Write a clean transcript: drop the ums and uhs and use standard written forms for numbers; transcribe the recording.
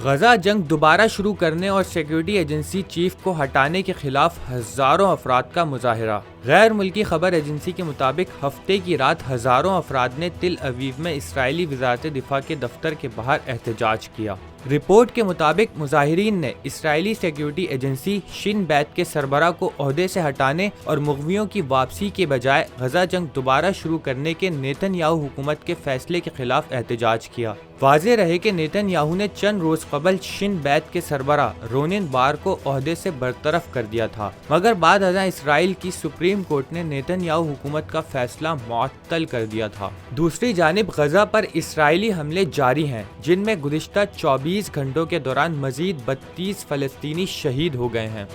غزہ جنگ دوبارہ شروع کرنے اور سیکیورٹی ایجنسی چیف کو ہٹانے کے خلاف ہزاروں افراد کا مظاہرہ۔ غیر ملکی خبر ایجنسی کے مطابق ہفتے کی رات ہزاروں افراد نے تل اویو میں اسرائیلی وزارت دفاع کے دفتر کے باہر احتجاج کیا۔ رپورٹ کے مطابق مظاہرین نے اسرائیلی سیکیورٹی ایجنسی شن بیت کے سربراہ کو عہدے سے ہٹانے اور مغویوں کی واپسی کے بجائے غزہ جنگ دوبارہ شروع کرنے کے نیتن یاہو حکومت کے فیصلے کے خلاف احتجاج کیا۔ واضح رہے کہ نیتن یاہو نے چند روز قبل شن بیت کے سربراہ رونن بار کو عہدے سے برطرف کر دیا تھا، مگر بعد ازاں اسرائیل کی سپریم کورٹ نے نیتن یاہو حکومت کا فیصلہ معطل کر دیا تھا۔ دوسری جانب غزہ پر اسرائیلی حملے جاری ہیں، جن میں گزشتہ 24 گھنٹوں کے دوران مزید 32 فلسطینی شہید ہو گئے ہیں۔